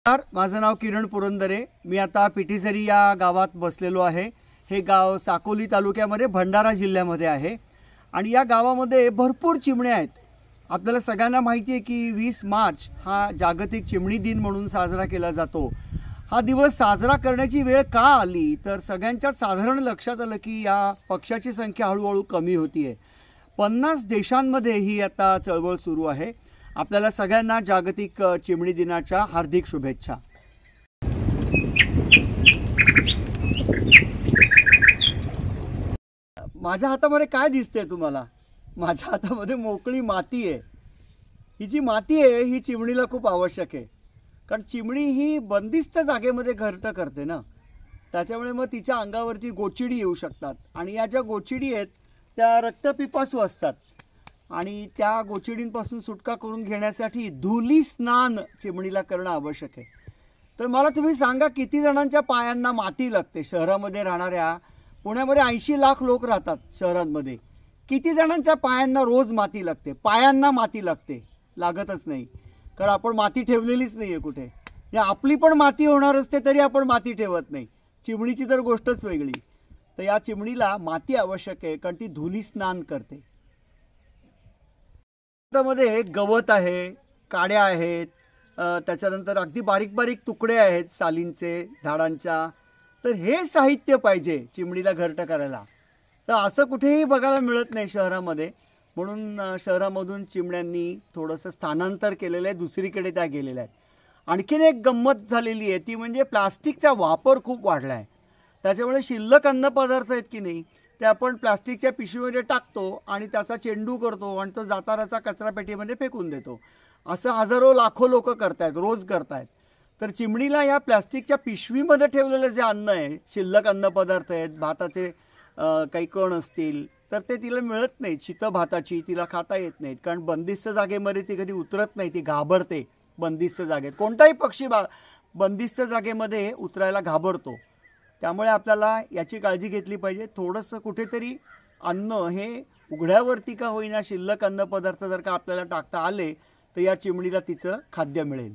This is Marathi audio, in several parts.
माझं नाव किरण पुरंदरे। मी आता पिठीझरी या गावात बसलेलो आहे। हे गाव साकोली तालुक्यामध्ये भंडारा जिल्ह्यामध्ये आहे आणि या गावामध्ये भरपूर चिमण्या आहेत। आपल्याला सगळ्यांना माहिती आहे की 20 मार्च हा जागतिक चिमणी दिन म्हणून साजरा केला जातो। हा दिवस साजरा करण्याची वेळ का आली तर सगळ्यांच्या साधारण लक्षात आलं की या पक्ष्याची संख्या हळूहळू कमी होतीये। 50 देशांमध्ये ही आता चळवळ सुरू आहे। आपल्याला सगळ्यांना जागतिक चिमणी दिनाच्या हार्दिक शुभेच्छा। माझ्या हातामध्ये काय दिसतंय तुम्हाला? माझ्या हातामध्ये मोकळी माती आहे। ही जी माती आहे ही चिमणीला खूप आवश्यक आहे, कारण चिमणी ही बंदिस्त जागेमध्ये घरटं करते ना, त्याच्यामुळे मग तिच्या अंगावरती गोचिडी येऊ शकतात आणि या ज्या गोचिडी आहेत त्या रक्तपिपासू असतात आणि त्या गोचिडींपासून सुटका करून घेण्यासाठी धुली स्नान चिमणीला करणं आवश्यक आहे। तर मला तुम्ही सांगा किती जणांच्या पायांना माती लागते? शहरामध्ये राहणाऱ्या पुण्यामध्ये 80 लाख लोक राहतात शहरांमध्ये। किती जणांच्या पायांना रोज माती लागते? पायांना माती लागते? लागतच नाही, कारण आपण माती ठेवलेलीच नाही आहे कुठे। या आपली पण माती होणार असते तरी आपण माती ठेवत नाही। चिमणीची तर गोष्टच वेगळी। तर या चिमणीला माती आवश्यक आहे कारण ती धुली स्नान करते। मध्ये गवत आहे, काड्या आहेत, त्याच्यानंतर अगदी बारीक बारीक तुकडे आहेत सालींचे, झाडांच्या। तर हे साहित्य पाहिजे चिमणीला घरटं करायला। तर असं कुठेही बघायला मिळत नाही शहरामध्ये, म्हणून शहरामधून चिमण्यांनी थोडंसं स्थानांतर केलेलं आहे, दुसरीकडे त्या गेलेल्या आहेत। आणखीन एक गंमत झालेली आहे ती म्हणजे प्लास्टिकचा वापर खूप वाढला आहे। त्याच्यामुळे शिल्लक अन्नपदार्थ आहेत की नाही ते आपण प्लास्टिकच्या पिशवीमध्ये टाकतो आणि त्याचा चेंडू करतो आणि तो जाताराचा कचरा पेटीमध्ये फेकून देतो। असं हजारो लाखो लोक करतायत, रोज करतायत। तर चिमणीला या प्लास्टिकच्या पिशवीमध्ये ठेवलेलं जे अन्न आहे, शिल्लक अन्नपदार्थ आहेत, भाताचे काही कण असतील तर ते तिला मिळत नाहीत। शीत भाताची तिला खाता येत नाहीत, कारण बंदिस्त जागेमध्ये ती कधी उतरत नाही, ती घाबरते बंदिस्त जागेत। कोणताही पक्षी बंदिस्त जागेमध्ये उतरायला घाबरतो, त्यामुळे आपल्याला याची काळजी घेतली पाहिजे। थोडंसं कुठेतरी अन्न हे उघड्यावरती का होईना शिल्लक अन्नपदार्थ जर का आपल्याला टाकता आले तर या चिमणीला तिचं खाद्य मिळेल।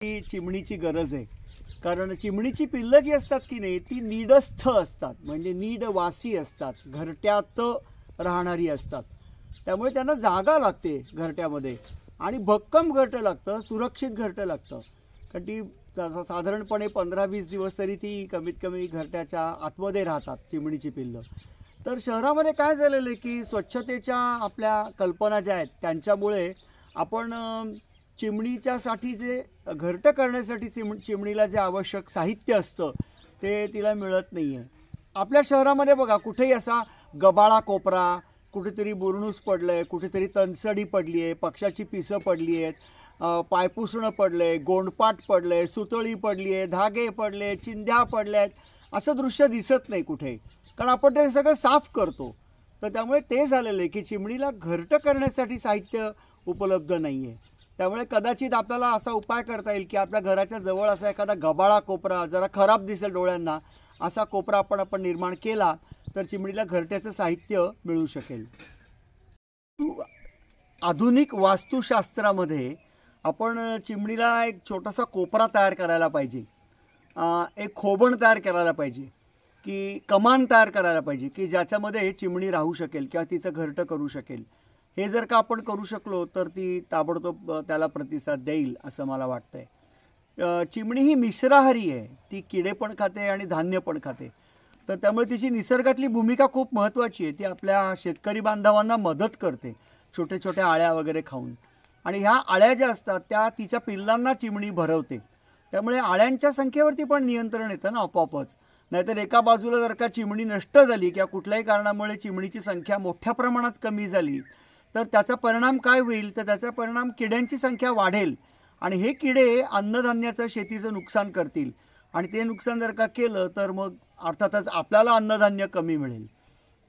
ही चिमणीची गरज आहे, कारण चिमणीची पिल्लं जी असतात की नाही ती नीडस्थ असतात, म्हणजे नीडवासी असतात, घरट्यात राहणारी असतात। त्यामुळे त्यांना जागा लागते घरट्यामध्ये आणि भक्कम घरटं लागतं, सुरक्षित घरटं लागतं, कारण ती साधारणपणे 15-20 दिवस तरी ती कमीत कमी घरट्याच्या आतमध्ये राहतात चिमणीची पिल्लं। तर शहरामध्ये काय झालेलं आहे की स्वच्छतेच्या आपल्या कल्पना ज्या आहेत त्यांच्यामुळे आपण चिमणीच्यासाठी जे घरटं करण्यासाठी चिमणीला जे आवश्यक साहित्य असतं ते तिला मिळत नाही आहे। आपल्या शहरामध्ये बघा कुठेही असा गबाळा कोपरा, कुठेतरी बुरणूस पडलं आहे, कुठेतरी तणसडी पडली आहे, पक्षाची पिसं पडली आहेत, पायपुसणं पडले, गोंडपाट पडले, सुतळी पडली आहे, धागे पडले, चिंध्या पडल्या आहेत। असं दृश्य दिसत नाही कुठे, कारण आपण ते सगळं साफ करतो। तर त्यामुळे ते झालेलं आहे की चिमणीला घरटं करण्यासाठी साहित्य उपलब्ध नाही आहे। त्यामुळे कदाचित आपल्याला असा उपाय करता येईल की आपल्या घराच्या जवळ असा एखादा गबाळा कोपरा, जरा खराब दिसेल डोळ्यांना असा कोपरा आपण निर्माण केला तर चिमणीला घरट्याचं साहित्य मिळू शकेल। आधुनिक वास्तुशास्त्रामध्ये आपण चिमणीला एक छोटासा कोपरा तयार करायला पाहिजे, एक खोबण तयार करायला पाहिजे, की कमान तयार करायला पाहिजे की ज्याच्यामध्ये चिमणी राहू शकेल किंवा तिचं घरटं करू शकेल। हे जर का आपण करू शकलो तर ती ताबडतोब त्याला प्रतिसाद देईल असं मला वाटतंय। चिमणी ही मिश्राहारी आहे, ती किडे पण खाते आणि धान्य पण खाते। तर त्यामुळे तिची निसर्गातली भूमिका खूप महत्त्वाची आहे। ती आपल्या शेतकरी बांधवांना मदत करते छोटे छोट्या आळ्या वगैरे खाऊन, आणि ह्या आळ्या ज्या असतात त्या तिच्या पिल्लांना चिमणी भरवते। त्यामुळे आळ्यांच्या संख्येवरती पण नियंत्रण येतं ना आपोआपच। नाहीतर एका बाजूला जर का चिमणी नष्ट झाली किंवा कुठल्याही कारणामुळे चिमणीची संख्या मोठ्या प्रमाणात कमी झाली तर त्याचा परिणाम काय होईल? तर त्याचा परिणाम किड्यांची संख्या वाढेल आणि हे किडे अन्नधान्याचं, शेतीचं नुकसान करतील आणि ते नुकसान जर का केलं तर मग अर्थातच आपल्याला अन्नधान्य कमी मिळेल।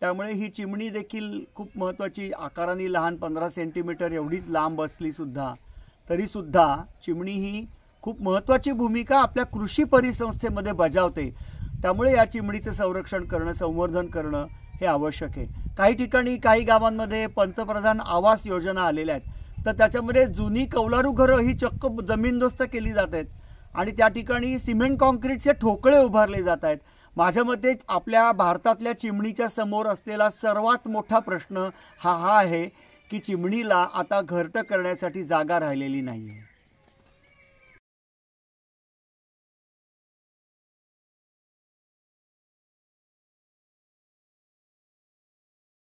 त्यामुळे ही चिमणी देखील खूप महत्त्वाची, आकाराने लहान 15 सेंटीमीटर एवढीच लांब असली सुद्धा तरीसुद्धा चिमणी ही खूप महत्त्वाची भूमिका आपल्या कृषी परिसंस्थेमध्ये बजावते। त्यामुळे या चिमणीचं संरक्षण करणं, संवर्धन करणं हे आवश्यक आहे। काही ठिकाणी, काही गावांमध्ये पंतप्रधान आवास योजना आलेल्या आहेत। तर त्याच्यामध्ये जुनी कौलारू घरं ही चक्क जमीनदोस्त केली जात आहेत आणि त्या ठिकाणी सिमेंट कॉन्क्रीटचे ठोकळे उभारले जात आहेत. माझ्या मते आपल्या भारतातल्या चिमणीच्या समोर असलेला सर्वात मोठा प्रश्न हा आहे की चिमणीला आता घरटं करण्यासाठी जागा राहिलेली नाही आहे.